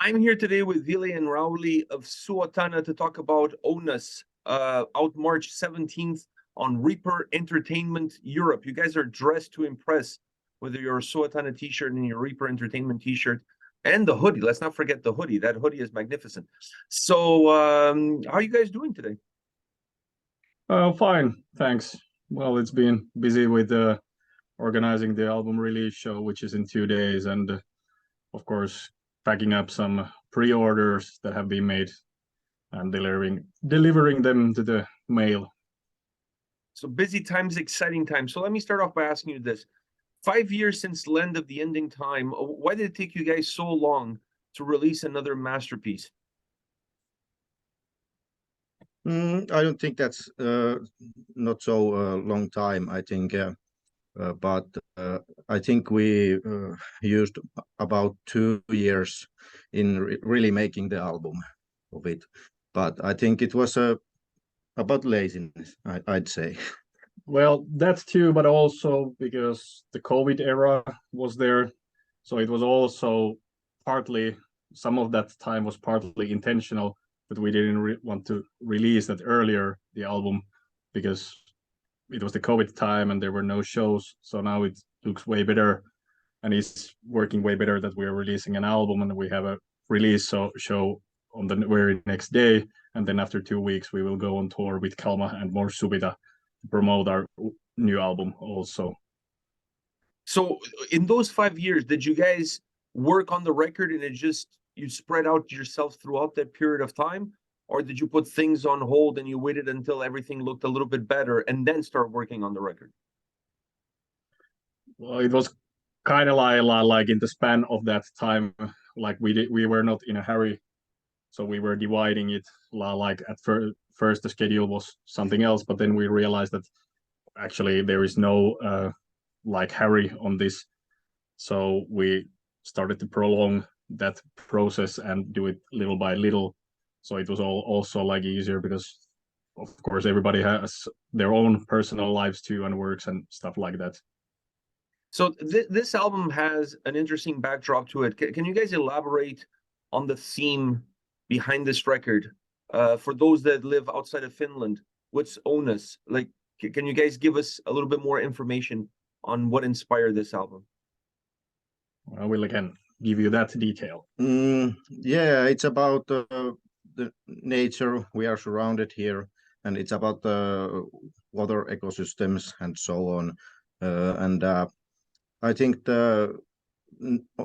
I'm here today with Ville and Rauli of Suotana to talk about Onus, out March 17th on Reaper Entertainment Europe. You guys are dressed to impress, whether you're a Suotana t-shirt and your Reaper Entertainment t-shirt, and the hoodie. Let's not forget the hoodie. That hoodie is magnificent. So, how are you guys doing today? Fine, thanks. Well, it's been busy with organizing the album release show, which is in 2 days, and of course, packing up some pre-orders that have been made and delivering them to the mail. So busy times, exciting times. So let me start off by asking you this. 5 years since Land of the Ending Time, why did it take you guys so long to release another masterpiece? I don't think that's not so long time. I think, but I think we used about 2 years in really making the album of it. But I think it was about laziness, I'd say. Well, that's too, but also because the COVID era was there, so it was also partly, some of that time was partly intentional, but we didn't want to release that earlier, the album, because it was the COVID time and there were no shows. So now it looks way better and it's working way better that we're releasing an album and we have a release show on the very next day. And then after 2 weeks, we will go on tour with Kalma and more Subita to promote our new album also. So in those 5 years, did you guys work on the record and you spread out yourself throughout that period of time? Or did you put things on hold and you waited until everything looked a little bit better and then start working on the record? Well, it was kind of like in the span of that time, like we were not in a hurry, so we were dividing it. Like at first the schedule was something else, but then we realized that actually there is no like hurry on this, so we started to prolong that process and do it little by little. So it was also like easier because of course everybody has their own personal lives too and works and stuff like that. So this album has an interesting backdrop to it. Can you guys elaborate on the theme behind this record? For those that live outside of Finland, what's Onus? Like, can you guys give us a little bit more information on what inspired this album? I will again give you that detail. Yeah, it's about the nature. We are surrounded here, and it's about the water ecosystems and so on. I think the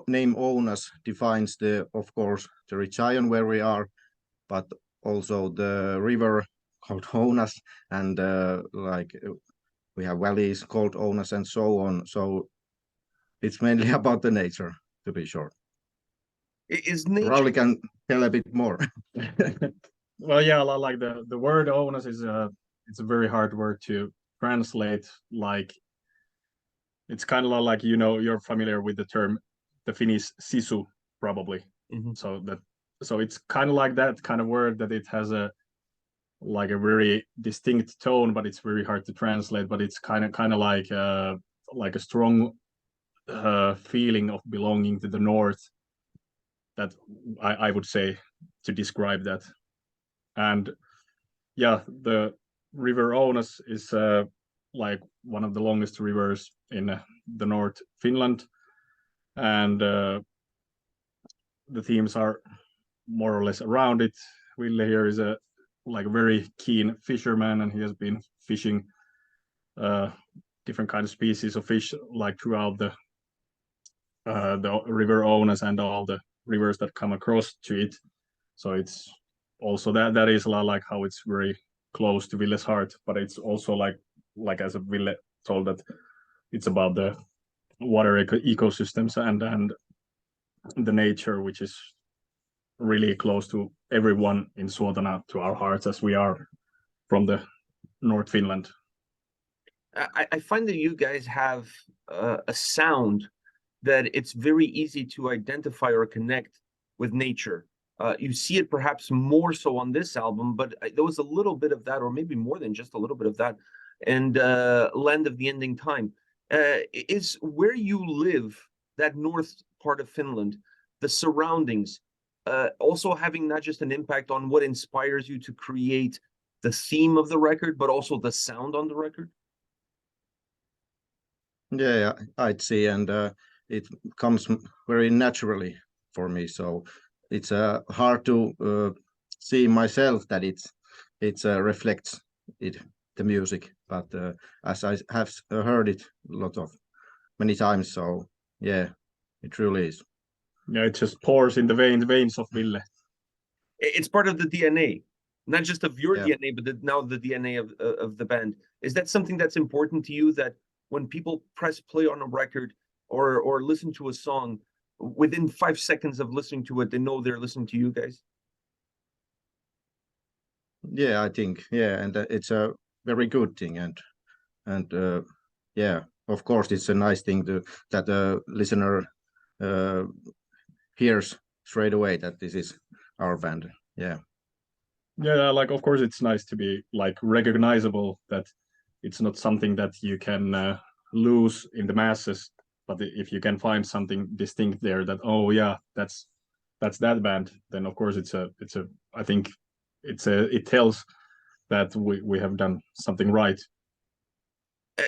name Onus defines of course, the region where we are, but also the river called Onus, and like we have valleys called Onus and so on. So it's mainly about the nature, to be short. Is nature... Rauli can tell a bit more. Well, yeah, like the word Onus is it's a very hard word to translate. Like, it's kind of like, you're familiar with the term, the Finnish sisu, probably. Mm-hmm. So it's kind of like that kind of word, that it has a very distinct tone, but it's very hard to translate. But it's kind of like a strong feeling of belonging to the north, that I would say, to describe that. And yeah, the river Onus is like one of the longest rivers in the North Finland, and the themes are more or less around it. Ville here is a very keen fisherman, and he has been fishing different kind of species of fish throughout the river Onus and all the rivers that come across to it. So it's also that is like how it's very close to Ville's heart, but it's also like as Ville told, that it's about the water ecosystems and the nature, which is really close to everyone in Suotana, to our hearts, as we are from the North Finland. I find that you guys have a sound that it's very easy to identify or connect with nature. You see it perhaps more so on this album, but there was a little bit of that, or maybe more than just a little bit of that, and Land of the Ending Time. Is where you live, that north part of Finland, the surroundings, also having not just an impact on what inspires you to create the theme of the record, but also the sound on the record? Yeah, I'd say, and it comes very naturally for me. So it's hard to see myself that it reflects the music, but as I have heard it many times, so yeah, it truly is. Yeah, it just pours in the veins of Ville. It's part of the DNA, not just of your Yeah. DNA, but now the DNA of the band. Is that something that's important to you, that when people press play on a record or listen to a song, within 5 seconds of listening to it, they know they're listening to you guys? Yeah, I think, yeah, and it's a very good thing, and yeah, of course, it's a nice thing that the listener hears straight away that this is our band. Yeah. Yeah, like of course it's nice to be like recognizable, that it's not something that you can lose in the masses, but if you can find something distinct there, that oh yeah, that's that band, then of course it's a I think it tells that we have done something right.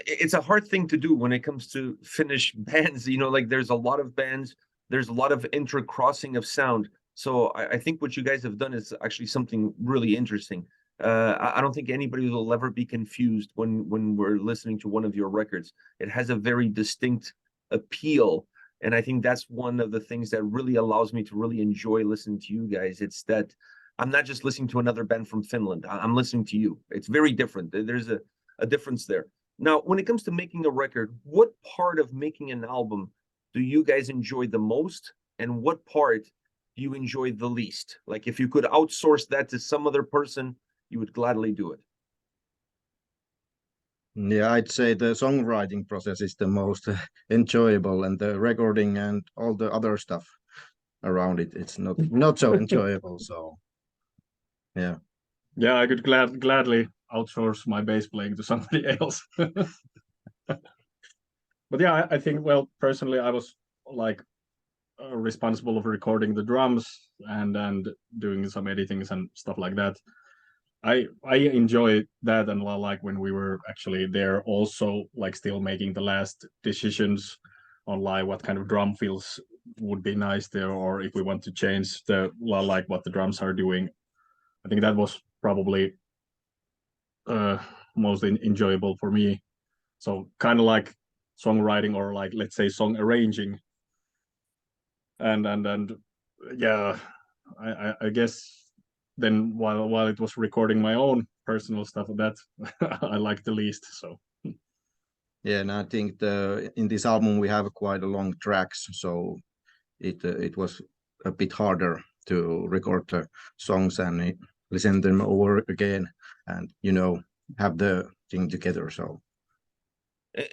It's a hard thing to do when it comes to Finnish bands. Like there's a lot of bands, there's a lot of intercrossing of sound. So I think what you guys have done is actually something really interesting. I don't think anybody will ever be confused when we're listening to one of your records. It has a very distinct appeal, and I think that's one of the things that really allows me to really enjoy listening to you guys. It's that I'm not just listening to another band from Finland. I'm listening to you. It's very different. There's a difference there. Now, when it comes to making a record, what part of making an album do you guys enjoy the most, and what part do you enjoy the least? Like if you could outsource that to some other person, you would gladly do it. Yeah, I'd say the songwriting process is the most enjoyable, and the recording and all the other stuff around it's not so enjoyable. So yeah. Yeah, I could gladly outsource my bass playing to somebody else. But yeah, I think, well, personally, I was like responsible for recording the drums and doing some editings and stuff like that. I enjoy that, and like when we were actually there, also like still making the last decisions on like what kind of drum fills would be nice there, or if we want to change the like what the drums are doing. I think that was probably most enjoyable for me. So kind of like songwriting, or like let's say song arranging, and yeah, I guess then while it was recording my own personal stuff, that I like the least. So Yeah, and I think in this album we have quite a long tracks, so it was a bit harder to record the songs and listen them over again, and have the thing together. So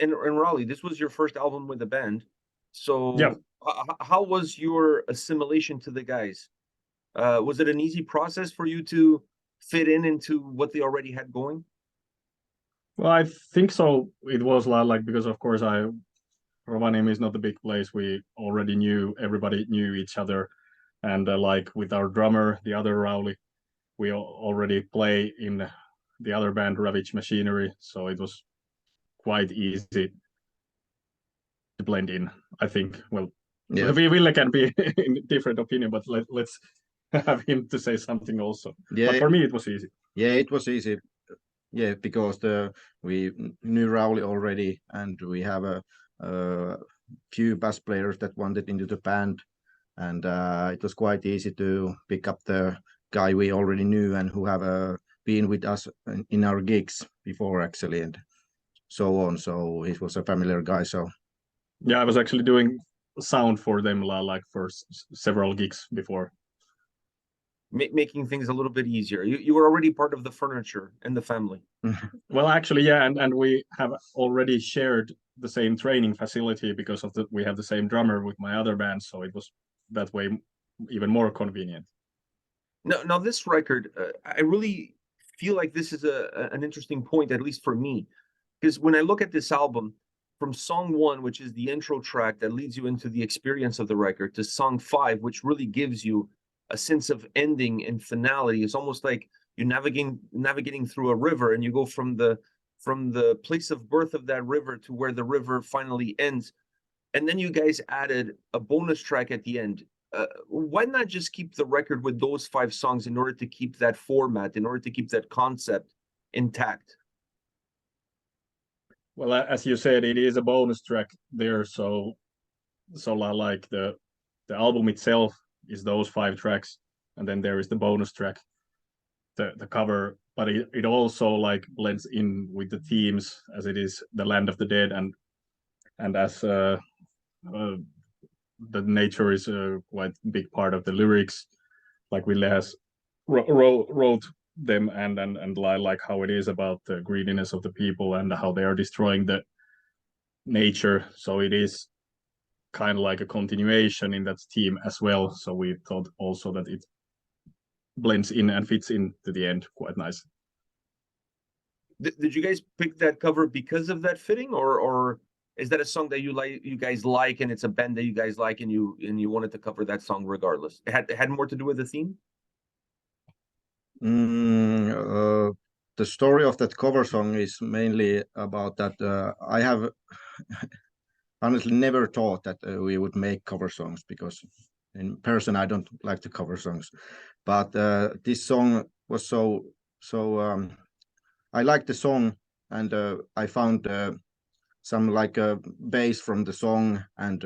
And Rauli, this was your first album with the band. So yeah, how was your assimilation to the guys? Was it an easy process for you to fit into what they already had going? well, I think so. It was like, because of course Rovaniemi is not a big place. We already everybody knew each other, and like with our drummer, the other Rauli, we already play in the other band, Ravage Machinery, so it was quite easy to blend in. I think. Well, yeah, Ville can be in different opinion, but let's have him to say something also. yeah, But for me, it was easy. yeah, it was easy. Yeah, because we knew Rauli already, and we have a few bass players that wanted into the band, and it was quite easy to pick up the guy we already knew and who have been with us in our gigs before, actually, and so on. So he was a familiar guy. So Yeah, I was actually doing sound for them like for several gigs before. Making things a little bit easier. You were already part of the furniture and the family. Well, actually, yeah, and we have already shared the same training facility because of we have the same drummer with my other band, so it was that way even more convenient. Now this record, I really feel like this is an interesting point, at least for me, because when I look at this album, from song 1, which is the intro track that leads you into the experience of the record, to song 5, which really gives you a sense of ending and finality. It's almost like you're navigating through a river, and you go from the place of birth of that river to where the river finally ends. And then you guys added a bonus track at the end. Why not just keep the record with those 5 songs in order to keep that format, in order to keep that concept intact? Well, as you said, it is a bonus track there, so like the album itself is those 5 tracks, and then there is the bonus track, the cover, but it also like blends in with the themes, as it is the land of the dead, and as the nature is a quite big part of the lyrics, like Ville has wrote them, and like how it is about the greediness of the people and how they are destroying the nature. So it is kind of like a continuation in that theme as well. So we thought also that it blends in and fits into the end quite nice. Did you guys pick that cover because of that fitting, or is that a song that you guys like, and it's a band that you guys like, and you wanted to cover that song regardless? It had more to do with the theme? The story of that cover song is mainly about that I have honestly never thought that we would make cover songs, because in person I don't like to cover songs, but this song was so I liked the song, and I found some like bass from the song, and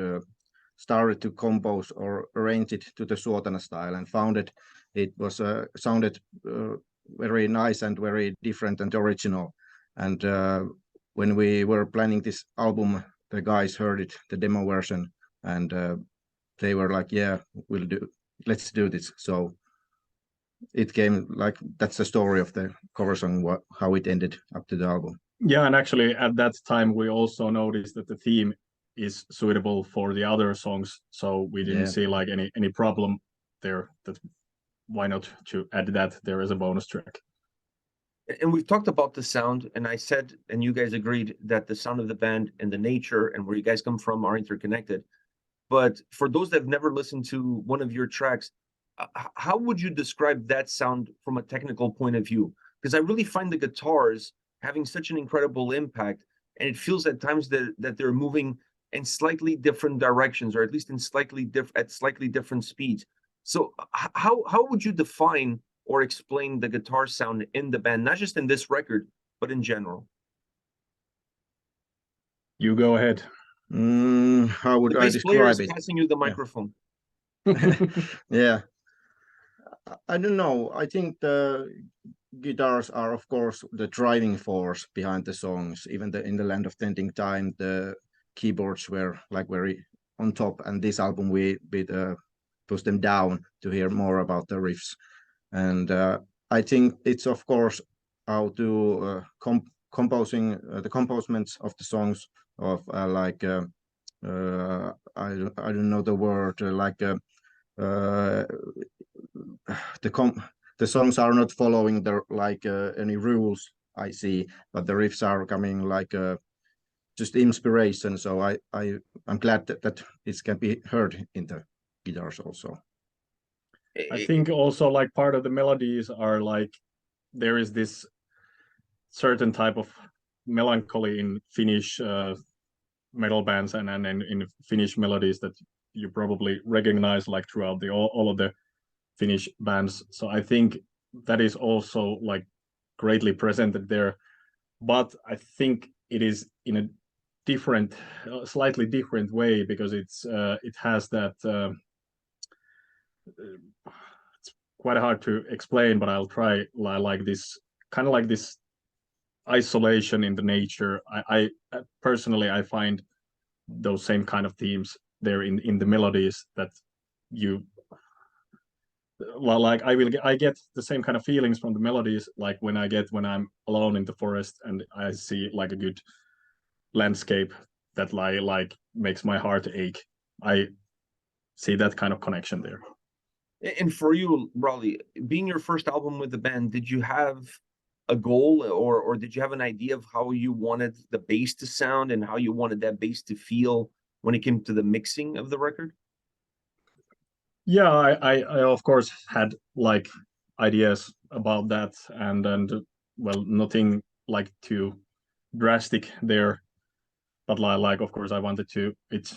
started to compose or arrange it to the Suotana style, and found it was sounded very nice and very different and original. And when we were planning this album, the guys heard it, the demo version, and they were like, "Yeah, let's do this." So it came like, that's the story of the cover song, how it ended up to the album. Yeah, and actually at that time we also noticed that the theme is suitable for the other songs, so we didn't see like any problem there, that why not to add that there as a bonus track. And we've talked about the sound, and I said, and you guys agreed, that the sound of the band and the nature and where you guys come from are interconnected. But for those that have never listened to one of your tracks, how would you describe that sound from a technical point of view? Because I really find the guitars having such an incredible impact, and it feels at times that they're moving in slightly different directions, or at least in slightly different speeds. So how would you define or explain the guitar sound in the band, not just in this record, but in general? You go ahead. How would I describe it? Passing you the microphone. Yeah, I don't know. I think the guitars are, of course, the driving force behind the songs. Even in the Land of Tending Time, the keyboards were like very on top, and this album we pushed them down to hear more about the riffs. And I think it's, of course, how to composing the composements of the songs of like I don't know the word, like the songs are not following the like any rules, I see, but the riffs are coming like just inspiration. So I'm glad that it can be heard in the guitars also. I think also like part of the melodies are like, there is this certain type of melancholy in Finnish metal bands and in Finnish melodies that you probably recognize like throughout all of the Finnish bands. So I think that is also like greatly presented there, but I think it is in a different, slightly different way, because it has that it's quite hard to explain, but I'll try. Like this kind of like this isolation in the nature. I personally I find those same kind of themes there in the melodies, that you like I get the same kind of feelings from the melodies, like when I'm alone in the forest and I see like a good landscape that like makes my heart ache. I see that kind of connection there. And for you, Rauli, being your first album with the band, did you have a goal, or did you have an idea of how you wanted the bass to sound and how you wanted that bass to feel when it came to the mixing of the record? Yeah, I of course had like ideas about that, and well, nothing like too drastic there, but like of course I wanted to it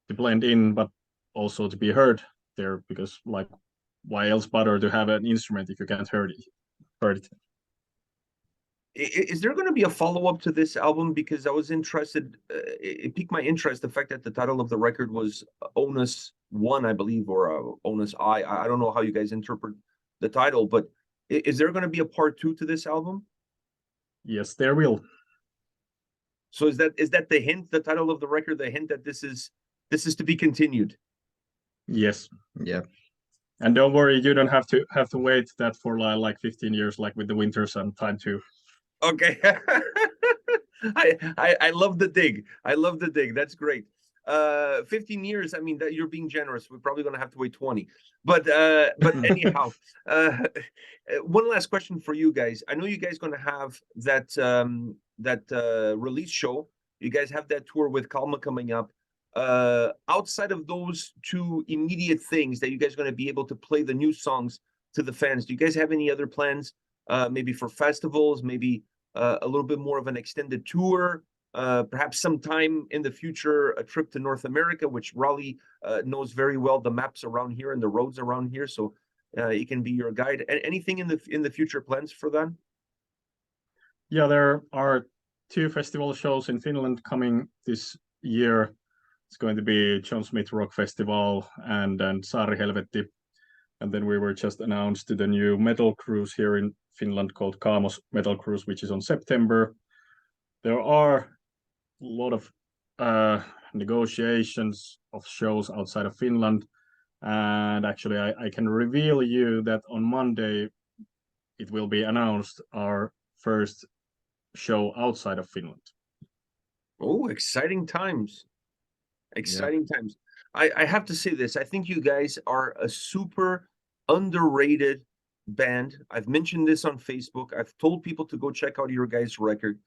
to blend in, but also to be heard there, because like why else bother to have an instrument if you can't heard it. Is there going to be a follow-up to this album? Because I was interested, it piqued my interest, the fact that the title of the record was Onus 1, I believe, or Onus I don't know how you guys interpret the title, but is there going to be a part 2 to this album? Yes, there will. So is that the hint, the title of the record, the hint that this is to be continued? Yes. Yeah. And don't worry, you don't have to wait that for like 15 years, like with the Winters and Time 2. Okay. I love the dig. I love the dig. That's great. 15 years, I mean, that you're being generous. We're probably going to have to wait 20. But anyhow, one last question for you guys. I know you guys going to have that release show. You guys have that tour with Kalma coming up. Outside of those two immediate things that you guys are going to be able to play the new songs to the fans, do you guys have any other plans? Maybe for festivals, maybe a little bit more of an extended tour, perhaps sometime in the future, a trip to North America, which Rauli knows very well the maps around here and the roads around here, so he can be your guide. Anything in the future plans for that? Yeah, there are 2 festival shows in Finland coming this year. It's going to be John Smith Rock Festival and Saari Helvetti. And then we were just announced to the new metal cruise here in Finland called Kaamos Metal Cruise, which is on September. There are a lot of negotiations of shows outside of Finland. And actually, I can reveal you that on Monday, it will be announced our first show outside of Finland. Oh, exciting times. Exciting times. I have to say this. I think you guys are a super underrated band. I've mentioned this on Facebook. I've told people to go check out your guys' record.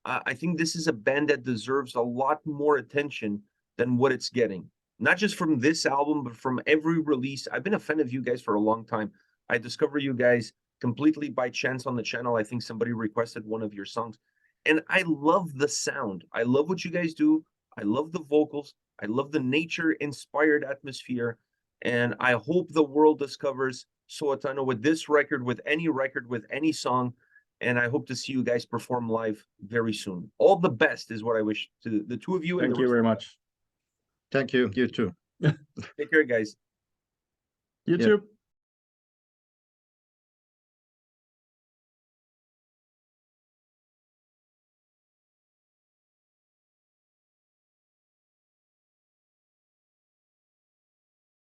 I think this is a band that deserves a lot more attention than what it's getting. Not just from this album, but from every release. I've been a fan of you guys for a long time. I discovered you guys completely by chance on the channel. I think somebody requested one of your songs. And I love the sound. I love what you guys do. I love the vocals. I love the nature-inspired atmosphere, and I hope the world discovers Suotana with this record, with any song, and I hope to see you guys perform live very soon. All the best is what I wish to the two of you. Thank you very much. Thank you. You too. Take care, guys. You too.